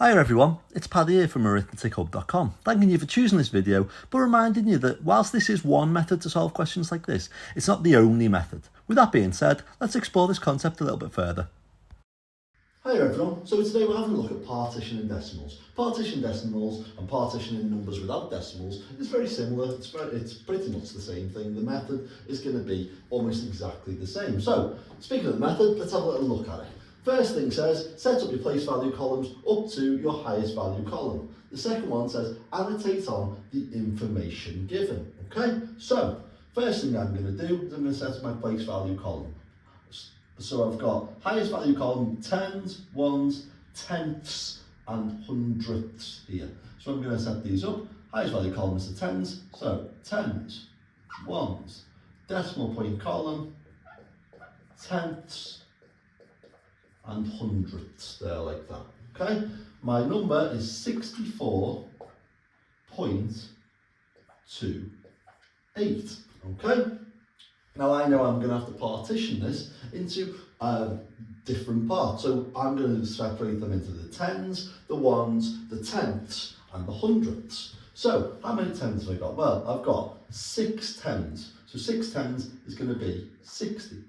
Hi everyone, it's Paddy here from arithmetichub.com, thanking you for choosing this video, but reminding you that whilst this is one method to solve questions like this, it's not the only method. With that being said, let's explore this concept a little bit further. Hi everyone, so today we're having a look at partitioning decimals. Partition decimals and partitioning numbers without decimals is very similar, it's pretty much the same thing. The method is going to be almost exactly the same. So, speaking of the method, let's have a little look at it. First thing says, set up your place value columns up to your highest value column. The second one says, annotate on the information given. Okay, so first thing I'm going to do is I'm going to set up my place value column. So I've got highest value column, tens, ones, tenths and hundredths here. So I'm going to set these up. Highest value column is the tens, so tens, ones, decimal point column, tenths, and hundredths there like that. Okay, my number is 64.28. Okay, now I know I'm going to have to partition this into different parts, so I'm going to separate them into the tens, the ones, the tenths and the hundredths. So how many tens have I got? Well, I've got 6 tens, so 6 tens is going to be 60.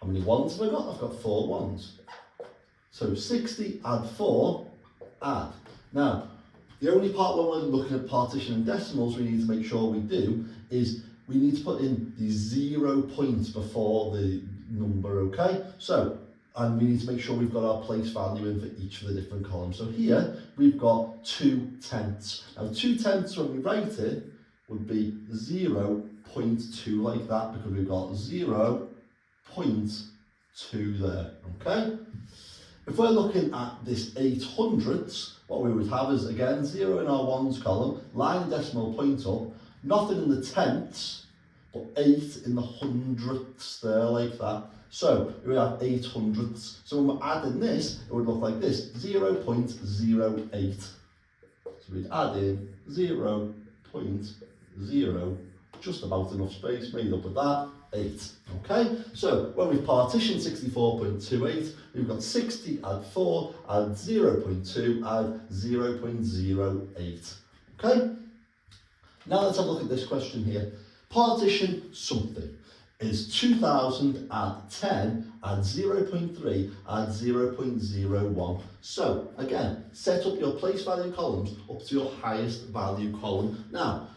How many ones have I got? I've got 4 ones. So 60 add 4, add. Now, the only part when we're looking at partition and decimals we need to make sure we do is we need to put in the 0 points before the number, okay? So, and we need to make sure we've got our place value in for each of the different columns. So here, we've got 2 tenths. Now 2 tenths when we write it would be 0.2 like that because we've got 0.2 there, okay? If we're looking at this 8 hundredths, what we would have is, again, 0 in our ones column, line the decimal point up, nothing in the tenths, but 8 in the hundredths there, like that. So we would have 8 hundredths. So when we're adding this, it would look like this, 0.08. So we'd add in 0.0, just about enough space made up with that, 8. Okay, so when we partition 64.28, we've got 60 add 4, add 0.2, add 0.08. Okay, now let's have a look at this question here. Partition something is 2000 add 10, add 0.3, add 0.01. So again, set up your place value columns up to your highest value column. Now,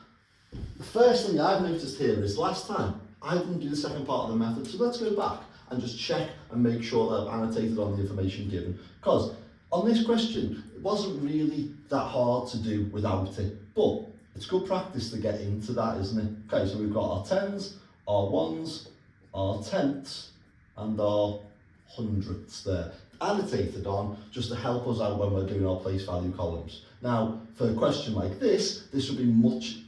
the first thing I've noticed here is last time I didn't do the second part of the method, so let's go back and just check and make sure that I've annotated on the information given. Because on this question, it wasn't really that hard to do without it, but it's good practice to get into that, isn't it? Okay, so we've got our tens, our ones, our tenths, and our hundredths there. Annotated on just to help us out when we're doing our place value columns. Now, for a question like this would be much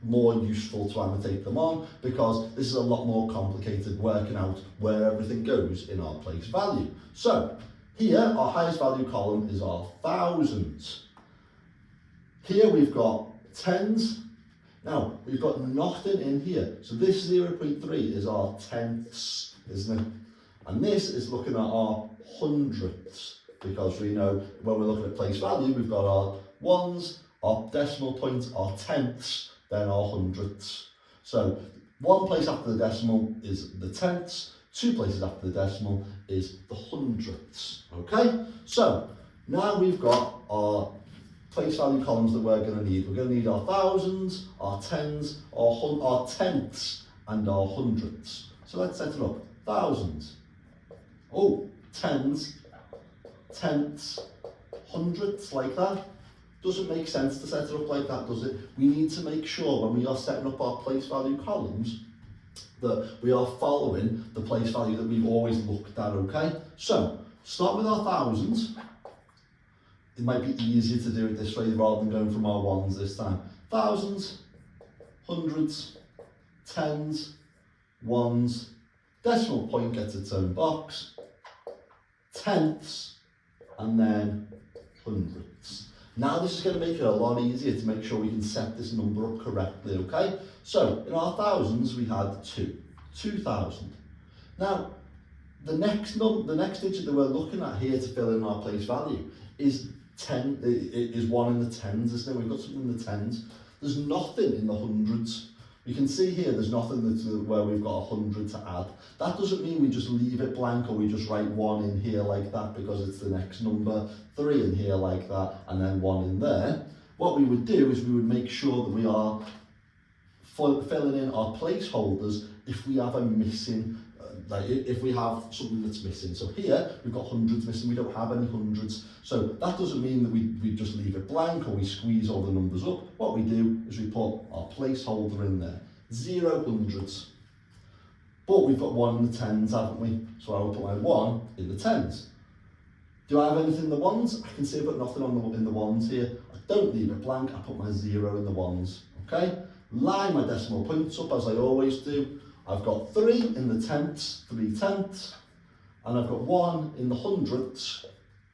more useful to annotate them on because this is a lot more complicated working out where everything goes in our place value. So here our highest value column is our thousands. Here we've got tens. Now we've got nothing in here, so this 0.3 is our tenths, isn't it? And this is looking at our hundredths because we know when we're looking at place value we've got our ones, our decimal points, our tenths, then our hundredths. So 1 place after the decimal is the tenths, 2 places after the decimal is the hundredths. Okay, so now we've got our place value columns that we're going to need. We're going to need our thousands, our tens, our tenths, and our hundredths. So let's set it up. Thousands. Oh, tens, tenths, hundredths, like that. Doesn't make sense to set it up like that, does it? We need to make sure when we are setting up our place value columns that we are following the place value that we've always looked at, okay? So, start with our thousands. It might be easier to do it this way rather than going from our ones this time. Thousands, hundreds, tens, ones, decimal point gets its own box, tenths, and then hundredths. Now this is going to make it a lot easier to make sure we can set this number up correctly, okay? So in our thousands we had 2,000. Now the next digit that we're looking at here to fill in our place value is 10 is 1 in the tens, isn't it? We've got something in the tens. There's nothing in the hundreds. You can see here there's nothing where we've got 100 to add. That doesn't mean we just leave it blank or we just write 1 in here like that because it's the next number, 3 in here like that, and then 1 in there. What we would do is we would make sure that we are filling in our placeholders if we have a missing, if we have something that's missing. So here we've got hundreds missing, we don't have any hundreds. So that doesn't mean that we just leave it blank or we squeeze all the numbers up. What we do is we put our placeholder in there, 0 hundreds. But we've got 1 in the tens, haven't we? So I will put my 1 in the tens. Do I have anything in the ones? I can see I've got nothing in the ones here. I don't leave it blank, I put my 0 in the ones, okay? Line my decimal points up as I always do. I've got 3 in the tenths, 3 tenths, and I've got 1 in the hundredths,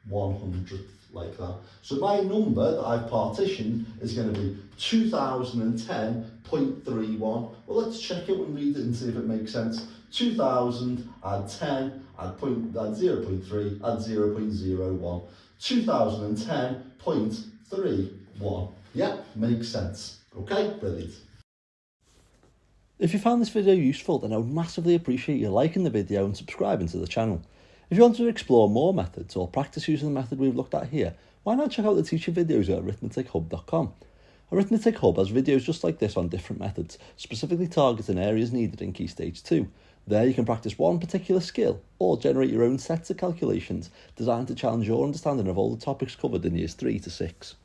100th, like that. So my number that I've partitioned is going to be 2010.31. Well, let's check it and read it and see if it makes sense. 2000, add 10, add 0.3, add 0.01. 2010.31. Yeah, makes sense. Okay, brilliant. If you found this video useful, then I would massively appreciate you liking the video and subscribing to the channel. If you want to explore more methods or practice using the method we've looked at here, why not check out the teacher videos at arithmetichub.com. Arithmetic Hub has videos just like this on different methods, specifically targeting areas needed in Key Stage 2. There you can practice one particular skill, or generate your own sets of calculations designed to challenge your understanding of all the topics covered in Years 3 to 6.